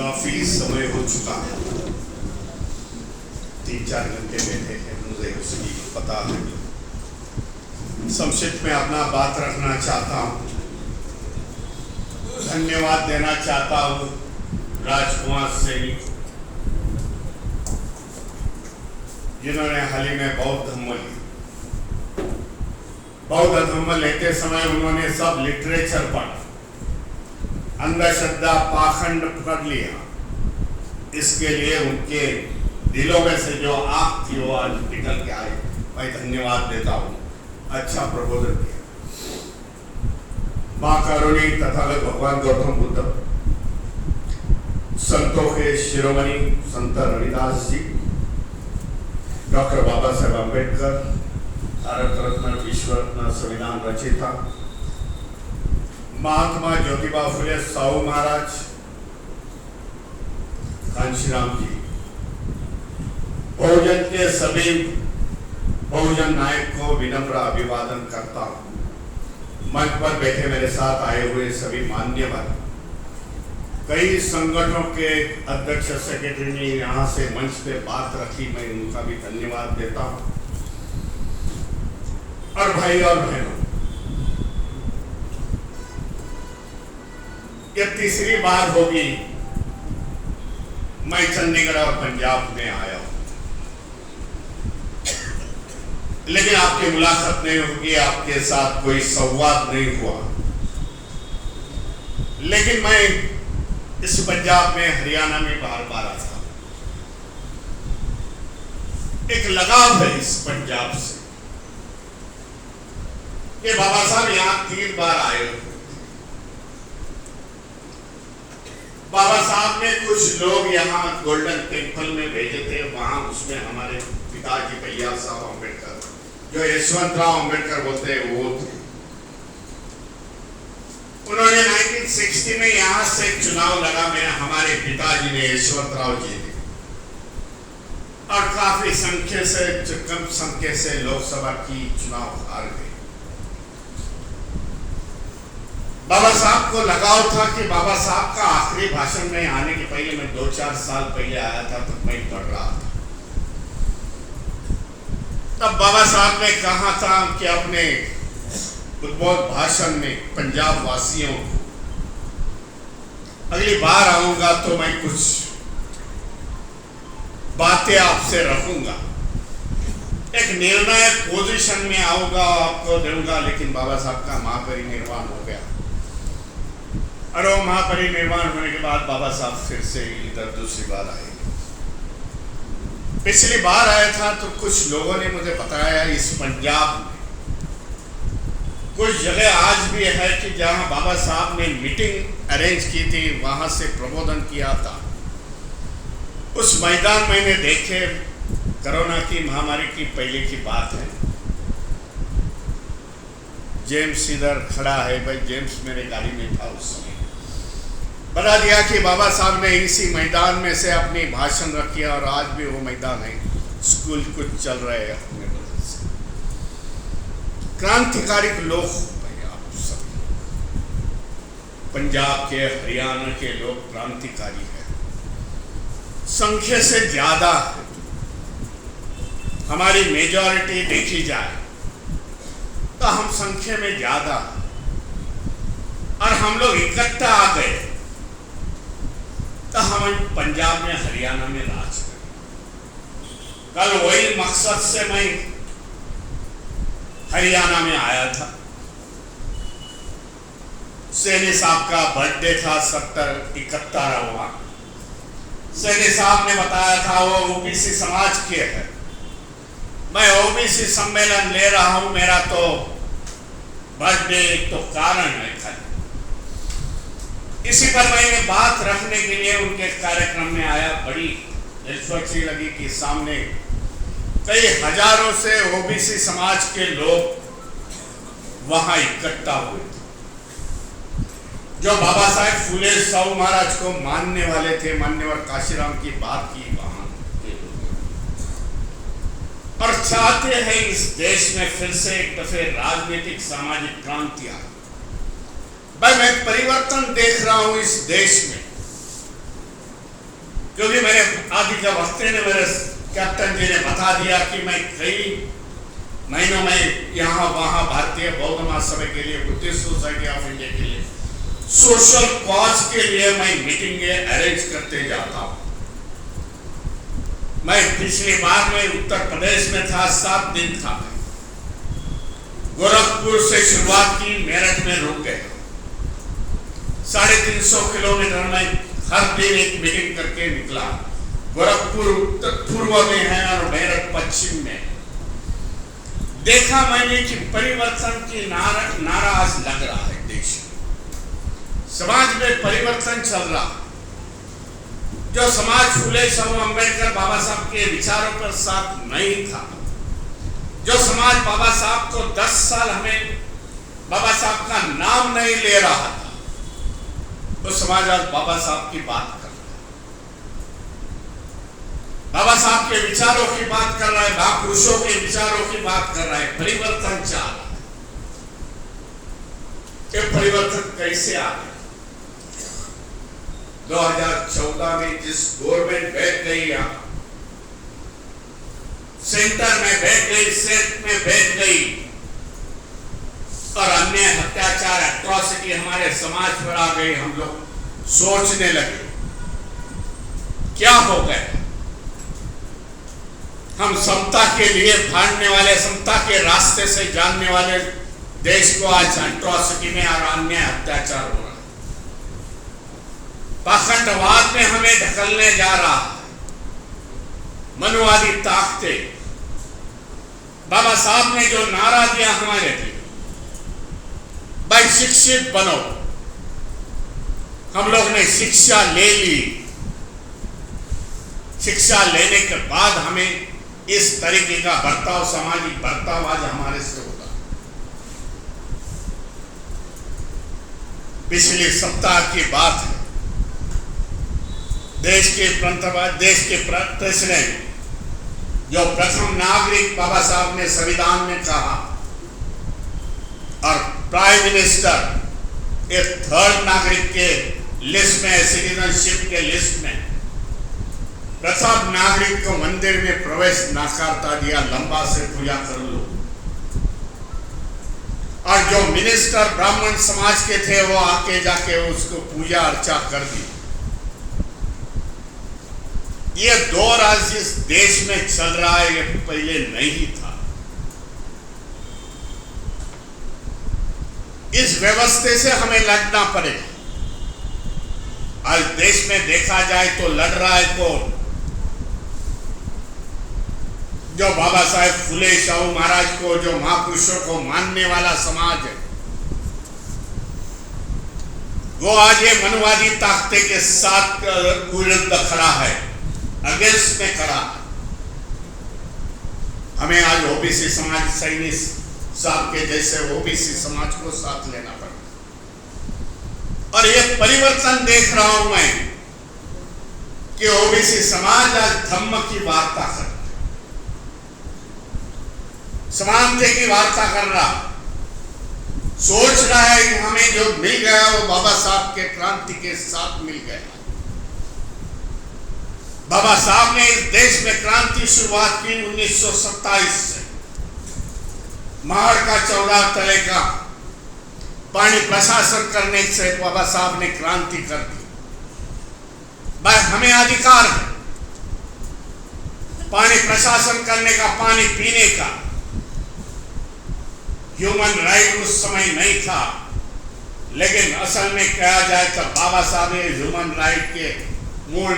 काफी समय हो चुका है, 3-4 घंटे बैठे हैं, मुझे उसकी पता है। संक्षिप्त में अपना बात रखना चाहता हूँ। धन्यवाद देना चाहता हूँ राजकुमार सेनी, जिन्होंने हाल ही में बौद्ध धम्म लेते समय उन्होंने सब लिटरेचर पढ़ा, अंधश्रद्धा पाखंड पकड़ लिया। इसके लिए उनके दिलों में से जो आग थी वो आज निकल के आई। मैं धन्यवाद देता हूँ। अच्छा प्रबोधन किया। माँ करुणी तथागत भगवान गौतम बुद्ध, संतों के शिरोमणि संत रविदास जी, डॉक्टर बाबा साहेब अम्बेडकर, भारत रत्न विश्व रत्न संविधान रचयिता, महात्मा ज्योतिबा फुले साहू महाराज, कांशीराम जी, बहुजन के सभी बहुजन नायक को विनम्र अभिवादन करता हूं। मंच पर बैठे मेरे साथ आए हुए सभी मान्यवर, कई संगठनों के अध्यक्ष सेक्रेटरी ने यहाँ से मंच पे बात रखी, मैं उनका भी धन्यवाद देता हूँ। और भाई और बहनों, ये तीसरी बार होगी मैं चंडीगढ़ और पंजाब में आया हूं, लेकिन आपकी मुलाकात नहीं होगी, आपके साथ कोई संवाद नहीं हुआ। लेकिन मैं इस पंजाब में हरियाणा में बार बार आता हूं। एक लगाव है इस पंजाब से। ये बाबा साहब यहाँ 3 बार आए हुए। बाबा साहब ने कुछ लोग यहाँ गोल्डन टेम्पल में भेजे थे, वहां उसमें हमारे पिताजी भैया साहब अम्बेडकर, जो यशवंतराव अम्बेडकर बोलते हैं, वो थे। उन्होंने 1960 में यहाँ से चुनाव लड़ा, मेरे हमारे पिताजी ने, यशवंतराव जी ने, और काफी संख्या से, कम संख्या से लोकसभा की चुनाव हार गए। बाबा साहब को लगाव था कि बाबा साहब का आखिरी भाषण में आने के पहले, मैं 2-4 साल पहले आया था, तब मैं पढ़ रहा था। तब बाबा साहब ने कहा था कि अपने उद्बोध भाषण में पंजाब वासियों को, अगली बार आऊंगा तो मैं कुछ बातें आपसे रखूंगा, एक निर्णायक पोजीशन में आऊंगा, आपको दूंगा। लेकिन बाबा साहब का महापरिनिर्वाण हो गया, और वो महापरिनिर्वाण होने के बाद बाबा साहब फिर से इधर दूसरी बार आए। पिछली बार आया था तो कुछ लोगों ने मुझे बताया इस पंजाब में कुछ जगह आज भी है कि जहां बाबा साहब ने मीटिंग अरेंज की थी, वहां से प्रबोधन किया था। उस मैदान मैंने देखे, कोरोना की महामारी की पहले की बात है। जेम्स इधर खड़ा है, भाई जेम्स मेरे गाड़ी में था उस समय। बता दिया कि बाबा साहब ने इसी मैदान में से अपनी भाषण रखी, और आज भी वो मैदान है, स्कूल कुछ चल रहे हैं अपने वजह से। क्रांतिकारी लोग भाई आप सब, पंजाब के, हरियाणा के लोग क्रांतिकारी है, संख्या से ज्यादा है। हमारी मेजॉरिटी देखी जाए तो हम संख्या में ज्यादा, और हम लोग इकट्ठा आ गए तो हम पंजाब में, हरियाणा में राज करें। कल वही मकसद से मैं हरियाणा में आया था। सैनी साहब का बर्थडे था, 71वां। सैनी साहब ने बताया था वो ओबीसी समाज के है। मैं ओबीसी सम्मेलन ले रहा हूं, मेरा तो बर्थडे एक तो कारण है खाली। इसी पर मैंने बात रखने के लिए उनके कार्यक्रम में आया। बड़ी दिलचस्पी लगी कि सामने कई हजारों से ओबीसी समाज के लोग वहां इकट्ठा हुए थे, जो बाबा साहेब फुले साहू महाराज को मानने वाले थे। मान्यवर काशीराम की बात की वहां, और चाहते हैं इस देश में फिर से एक दफे राजनीतिक सामाजिक क्रांति आए। भाई मैं परिवर्तन देख रहा हूं इस देश में। क्योंकि मेरे आदि के वक्त ने मेरे कैप्टन जी ने बता दिया कि मैं कई महीनों में यहाँ वहाँ भारतीय बौद्ध महासभा के लिए, बुद्धिस्ट सोसाइटी ऑफ इंडिया के लिए, सोशल कॉज के लिए मैं मीटिंगें अरेंज करते जाता हूँ। मैं पिछली बार में उत्तर प्रदेश में था, 7 दिन था। गोरखपुर से शुरुआत की, मेरठ में रुक गए। 350 किलोमीटर में हर दिन एक मीटिंग करके निकला। गोरखपुर उत्तर पूर्व में है और मेरठ पश्चिम में। देखा मैंने कि परिवर्तन की नारा आज लग रहा है देश में, समाज में परिवर्तन चल रहा है। जो समाज फूले शाहू अम्बेडकर बाबा साहब के विचारों पर साथ नहीं था, जो समाज बाबा साहब को 10 साल हमें बाबा साहब का नाम नहीं ले रहा था, वो समाज आज बाबा साहब की बात कर रहा है, बाबा साहब के विचारों की बात कर रहा है, महापुरुषों के विचारों की बात कर रहा है। परिवर्तन चाह रहा है। ये परिवर्तन कैसे आ गया? 2014 में जिस गवर्नमेंट बैठ गई, यहाँ सेंटर में बैठ गई, सेट में बैठ गई और अन्य अत्याचार, एट्रॉसिटी हमारे समाज पर आ गई, हम लोग सोचने लगे क्या हो गया। हम समता के लिए भागने वाले, समता के रास्ते से जानने वाले देश को आज एट्रॉसिटी में और अन्य अत्याचार हो रहा है, पाखंडवाद में हमें ढकलने जा रहा है। मनुवादी ताकतें, बाबा साहब ने जो नारा दिया हमारे लिए, भाई शिक्षित बनो, हम लोग ने शिक्षा ले ली। शिक्षा लेने के बाद हमें इस तरीके का बर्ताव, सामाजिक बर्ताव आज हमारे से होगा। पिछले सप्ताह की बात है, देश के प्रेसिडेंट, जो प्रथम नागरिक बाबा साहब ने संविधान में कहा, और प्राइम मिनिस्टर एक 3rd नागरिक के लिस्ट में, सिटीजनशिप के लिस्ट में प्रथम नागरिक को मंदिर में प्रवेश नकारता दिया, लंबा से पूजा कर लो। और जो मिनिस्टर ब्राह्मण समाज के थे, वो आके जाके उसको पूजा अर्चा कर दी। ये दौर आज इस देश में चल रहा है, ये पहले नहीं था। इस व्यवस्था से हमें लड़ना पड़ेगा। आज देश में देखा जाए तो लड़ रहा है कौन? जो बाबा साहेब फुले शाहू महाराज को, जो महापुरुषों को मानने वाला समाज है, वो आज ये मनवादी ताकते के साथ विरुद्ध खड़ा है, अगेंस्ट में खड़ा है। हमें आज ओबीसी समाज, सैनी साहब के जैसे ओबीसी समाज को साथ लेना पड़ेगा। और ये परिवर्तन देख रहा हूं मैं कि ओबीसी समाज आज धम्म की वार्ता कर, समानता की वार्ता कर रहा, सोच रहा है कि हमें जो मिल गया वो बाबा साहब के क्रांति के साथ मिल गया। बाबा साहब ने इस देश में क्रांति शुरुआत की 1927 से। महाड़ का 14 तले का पानी प्रशासन करने से बाबा साहब ने क्रांति कर दी। भाई हमें अधिकार है पानी प्रशासन करने का, पानी पीने का। ह्यूमन राइट उस समय नहीं था, लेकिन असल में कहा जाए तो बाबा साहब ने ह्यूमन राइट के मूल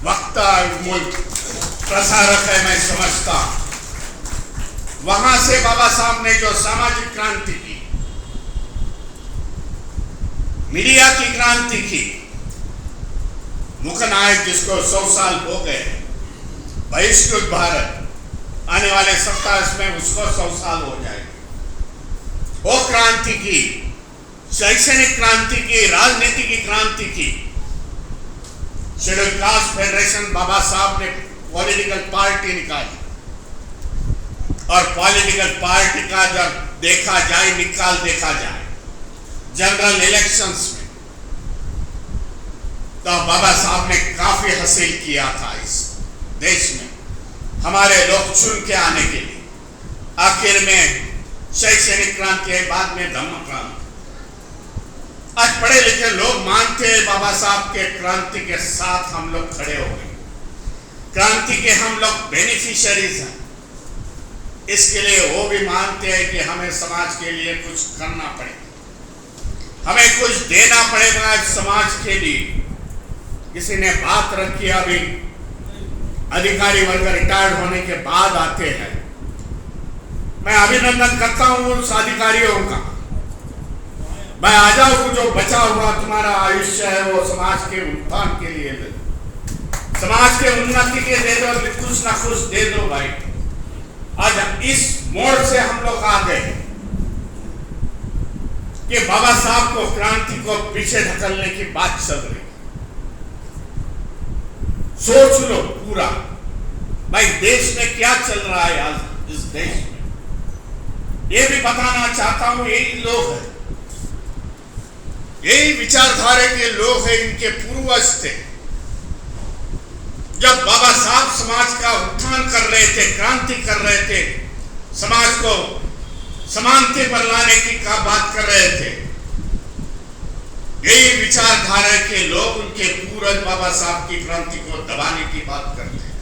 वक्ता, मूल प्रसारक है, मैं समझता। वहां से बाबा साहब ने जो सामाजिक क्रांति की, मीडिया की क्रांति की, मुखनायक जिसको 100 साल हो गए, बहिष्कृत भारत, आने वाले 27 में उसको 100 साल हो जाएगा, वो क्रांति की, शैक्षणिक क्रांति की, राजनीति की क्रांति की। शेड्यूल कास्ट फेडरेशन बाबा साहब ने पॉलिटिकल पार्टी निकाली, और पॉलिटिकल पार्टी का जब देखा जाए, निकाल देखा जाए जनरल इलेक्शंस में, तो बाबा साहब ने काफी हासिल किया था इस देश में हमारे लोग चुन के आने के लिए। आखिर में शैक्षणिक क्रांति है, बाद में धम्म क्रांति। आज पढ़े लिखे लोग मानते हैं बाबा साहब के क्रांति के साथ हम लोग खड़े हो गए, क्रांति के हम लोग बेनिफिशियरीज हैं। इसके लिए वो भी मानते हैं कि हमें समाज के लिए कुछ करना पड़ेगा, हमें कुछ देना पड़ेगा समाज के लिए। किसी ने बात रखी, अभी अधिकारी वर्ग रिटायर्ड होने के बाद आते हैं। मैं अभिनंदन करता हूं उस अधिकारियों का। मैं आ जाऊं, जो बचा हुआ तुम्हारा आयुष्य है वो समाज के उत्थान के लिए दे, समाज के उन्नति के दे दो, कुछ ना कुछ दे दो भाई। आज इस मोड़ से हम लोग आ गए कि बाबा साहब को क्रांति को पीछे ढकलने की बात चल रही। सोच लो पूरा भाई देश में क्या चल रहा है आज इस देश में। ये भी बताना चाहता हूं, यही लोग हैं, यही विचारधारा के लोग हैं, इनके पूर्वज थे। जब बाबा साहब समाज का उत्थान कर रहे थे, क्रांति कर रहे थे, समाज को समानता पर लाने की का बात कर रहे थे, यही विचारधारा के लोग उनके पूर्वज बाबा साहब की क्रांति को दबाने की बात करते हैं।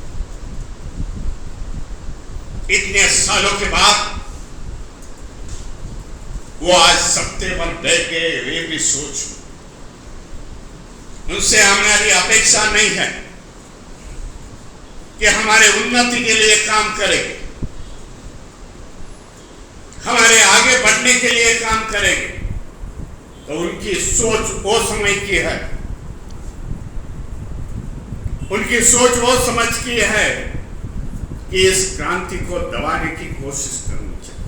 इतने सालों के बाद वो आज सत्ते पर बैठ गए, वे भी सोच। उनसे हमारी अपेक्षा नहीं है कि हमारे उन्नति के लिए काम करेंगे, हमारे आगे बढ़ने के लिए काम करेंगे। तो उनकी सोच वो समय की है, उनकी सोच वो समझ की है कि इस क्रांति को दबाने की कोशिश करनी चाहिए।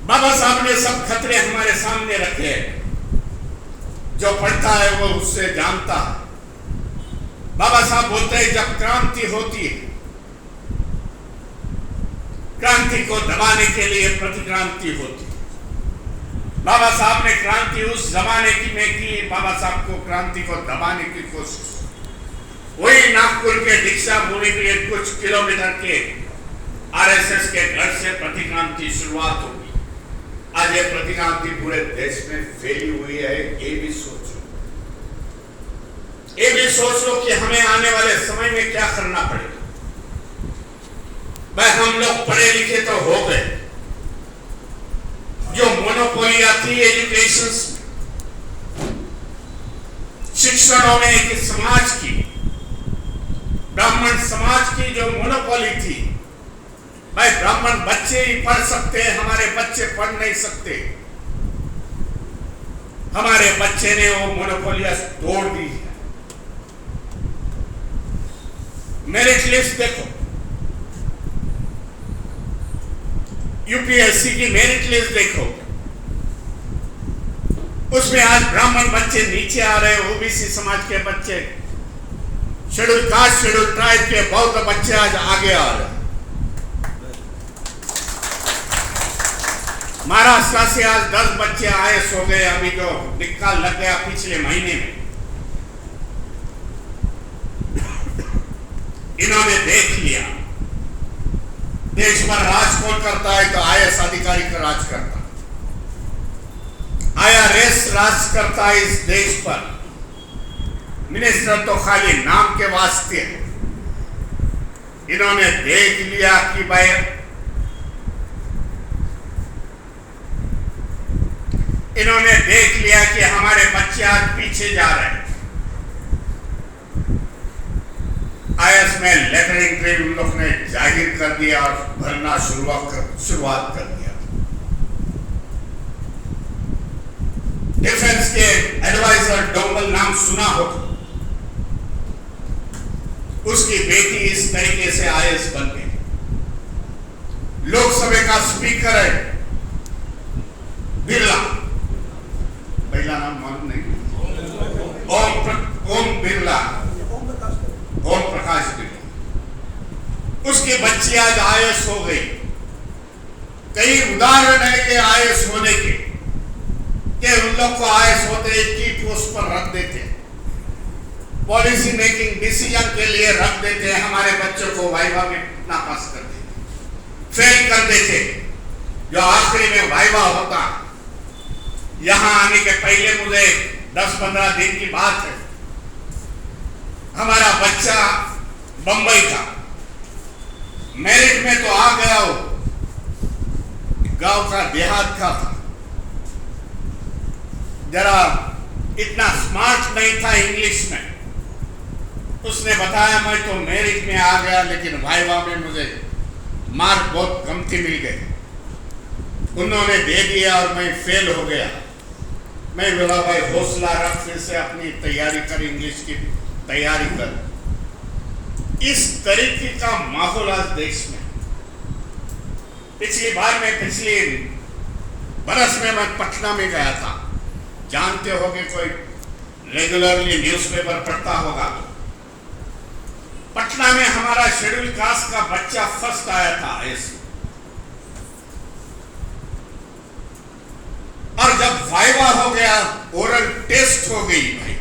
बाबा साहब ने सब खतरे हमारे सामने रखे, जो पढ़ता है वो उससे जानता है। बाबा साहब बोलते हैं जब क्रांति होती है, क्रांति को दबाने के लिए प्रतिक्रांति होती है। बाबा साहब ने क्रांति उस जमाने की में की, बाबा साहब को क्रांति को दबाने की कोशिश। वही नागपुर के दीक्षा भूमि के कुछ किलोमीटर के आरएसएस के घर से प्रतिक्रांति शुरुआत होगी। आज ये प्रतिक्रांति पूरे देश में फैली हुई है। ये भी सोचो, ये भी सोच लो कि हमें आने वाले समय में क्या करना पड़ेगा। भाई हम लोग पढ़े लिखे तो हो गए, जो मोनोपोली आती है एजुकेशन शिक्षणों में, कि समाज की, ब्राह्मण समाज की जो मोनोपोली थी, भाई ब्राह्मण बच्चे ही पढ़ सकते हैं, हमारे बच्चे पढ़ नहीं सकते। हमारे बच्चे ने वो मोनोपोली तोड़ दी है। मेरिट लिस्ट देखो, यूपीएससी की मेरिट लिस्ट देखो, उसमें आज ब्राह्मण बच्चे नीचे आ रहे हैं, ओबीसी समाज के बच्चे, शेड्यूल कास्ट शेड्यूल ट्राइब के बौद्ध बच्चे आज आगे आ रहे हैं। महाराष्ट्र से आज 10 बच्चे आईएएस हो गए, अभी जो निकाल लग गया पिछले महीने में। इन्होंने देख लिया देश पर राज कौन करता है, तो आईएएस अधिकारी का राज करता, आईआरएस राज करता है इस देश पर। मिनिस्टर तो खाली नाम के वास्ते है। इन्होंने देख लिया कि भाई इन्होंने देख लिया कि हमारे बच्चे आज पीछे जा रहे हैं। आईएएस में लेटर एंट्री उन लोग ने जाहिर कर दिया और भरना शुरुआत कर दिया। डिफेंस के एडवाइजर डोंगल नाम सुना हो, उसकी बेटी इस तरीके से आईएएस बन गई। लोकसभा का स्पीकर है बिरला, बिरला नाम मालूम नहीं, ओम बिरला, ओम प्रकाश बिरला, उसकी बच्ची आज आईएएस हो गई। कई उदाहरण है कि आईएएस होने के, कि उन लोग को आईएएस होते एक की पोस्ट पर रख देते, पॉलिसी मेकिंग डिसीजन के लिए रख देते, हमारे बच्चों को वाइवा में नापास कर देते, फेल कर देते। जो आखिरी में वाइवा होता, यहां आने के पहले मुझे 10-15 दिन की बात है, हमारा बच्चा बंबई था, मेरिट में तो आ गया, हो गांव का देहात का था, जरा इतना स्मार्ट नहीं था इंग्लिश में। उसने बताया मैं तो मेरिट में आ गया, लेकिन वाइवा में मुझे मार्क बहुत कमती मिल गए, उन्होंने दे दिया और मैं फेल हो गया। मैं बोला भाई हौसला रख, फिर से अपनी तैयारी कर, इंग्लिश की तैयारी कर। इस तरीके का माहौल आज देश में। पिछली बरस में मैं पटना में गया था, जानते होगे कोई रेगुलरली न्यूज़पेपर पढ़ता होगा। पटना में हमारा शेड्यूल कास्ट का बच्चा फर्स्ट आया था ऐसे, और जब वाइवा हो गया, ओरल टेस्ट हो गई भाई,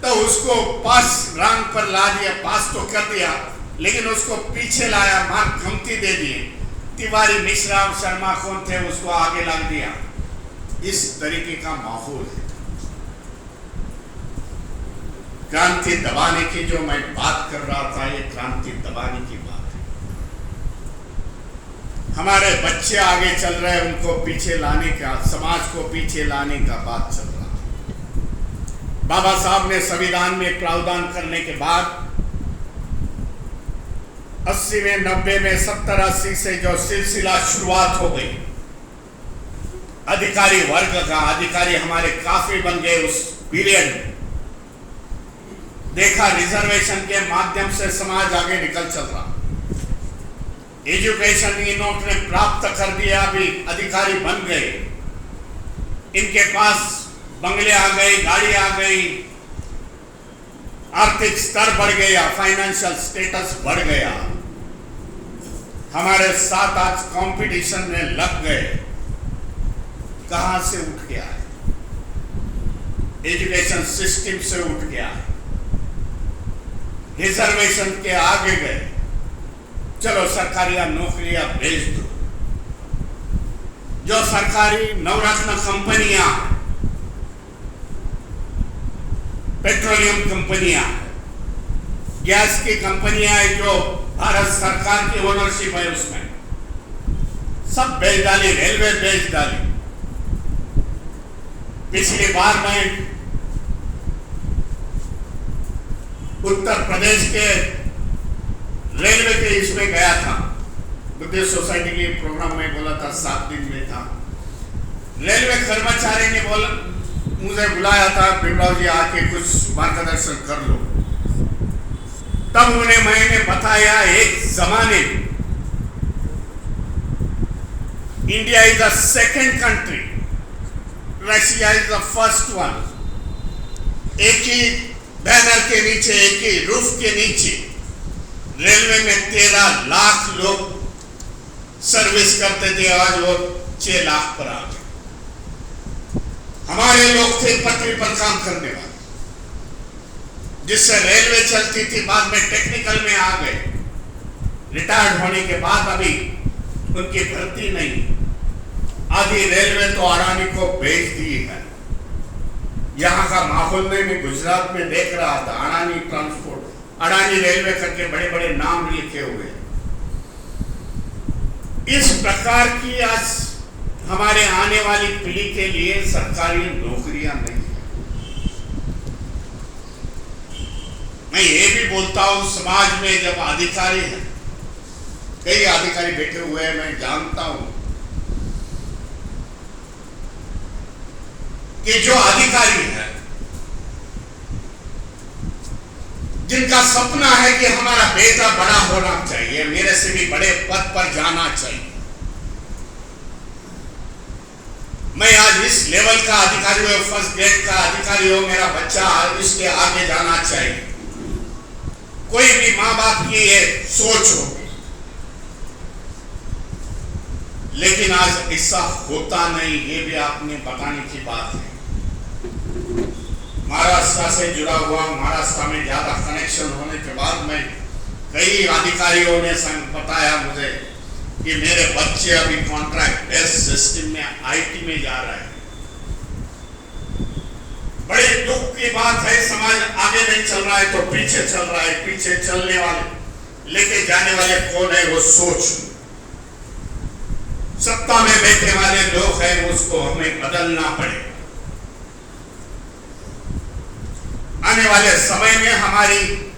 तो उसको पास रैंक पर ला दिया, पास तो कर दिया, लेकिन उसको पीछे लाया, मार्क कमती दे दिए। तिवारी, मिश्रा और शर्मा कौन थे, उसको आगे लग दिया। इस तरीके का माहौल है। क्रांति दबाने की जो मैं बात कर रहा था, ये क्रांति दबाने की बात है। हमारे बच्चे आगे चल रहे हैं, उनको पीछे लाने का, समाज को पीछे लाने का बात चल रहा है। बाबा साहब ने संविधान में प्रावधान करने के बाद 80 में, 90 में, 70-80 से जो सिलसिला शुरुआत हो गई, अधिकारी वर्ग का, अधिकारी हमारे काफी बन गए उस पीरियड में। देखा रिजर्वेशन के माध्यम से समाज आगे निकल चल रहा, एजुकेशन इन्होंने प्राप्त कर दिया, अभी अधिकारी बन गए, इनके पास बंगले आ गए, गाड़ी आ गई, आर्थिक स्तर बढ़ गया, फाइनेंशियल स्टेटस बढ़ गया, हमारे साथ आज कंपटीशन में लग गए। कहां से उठ गया है? एजुकेशन सिस्टम से उठ गया है, रिजर्वेशन के आगे गए, चलो सरकारी नौकरियां भेज दो। जो सरकारी नवरत्न कंपनियां, पेट्रोलियम कंपनियां, गैस की कंपनियां, जो भारत सरकार की ओनरशिप है, उसमें सब बेच डाली, रेलवे बेच डाली। पिछली बार मैं उत्तर प्रदेश के रेलवे के इसमें गया था, बुद्धिस्ट सोसाइटी के प्रोग्राम में, बोला था 7 दिन में था। रेलवे कर्मचारी ने बोला, मुझे बुलाया था, भीमराव जी आके कुछ मार्गदर्शन कर लो। तब उन्हें मैंने बताया, एक जमाने India is the second country, Russia is the first one. एक ही बैनर के नीचे, एक ही रूफ के नीचे रेलवे में 13 लाख लोग सर्विस करते थे, आज वो 6 लाख पर आ गए। हमारे लोग थे पटरी पर काम करने वाले, जिससे रेलवे चलती थी। बाद में टेक्निकल में आ गए, रिटायर्ड होने के बाद अभी उनकी भर्ती नहीं। आधी रेलवे तो अडानी को बेच दी है। यहाँ का माहौल में मैं गुजरात में देख रहा था, अडानी ट्रांसपोर्ट, अडानी रेलवे करके बड़े बड़े नाम लिखे हुए। इस प्रकार की आज हमारे आने वाली पीढ़ी के लिए सरकारी नौकरियां नहीं है। मैं ये भी बोलता हूं, समाज में जब अधिकारी हैं, कई अधिकारी बैठे हुए हैं, मैं जानता हूं कि जो अधिकारी है, जिनका सपना है कि हमारा बेटा बड़ा होना चाहिए, मेरे से भी बड़े पद पर जाना चाहिए, मैं आज इस लेवल का अधिकारी हो, फर्स्ट ग्रेड का अधिकारी हो, मेरा बच्चा इसके आगे जाना चाहिए। कोई भी माँ बाप की ये सोच हो, लेकिन आज ऐसा होता नहीं, ये भी आपने बताने की बात है। महाराष्ट्र से जुड़ा हुआ, महाराष्ट्र में ज्यादा कनेक्शन होने के बाद में कई अधिकारियों ने बताया मुझे कि मेरे बच्चे अभी कॉन्ट्रैक्ट बेस्ड सिस्टम में आईटी में जा रहे हैं। बड़े दुख की बात है, समाज आगे नहीं चल रहा है तो पीछे चल रहा है। पीछे चलने वाले, लेके जाने वाले कौन है? वो सोच। सत्ता में बैठे वाले लोग हैं, उसको हमें बदलना पड़ेगा। आने वाले समय में हमारी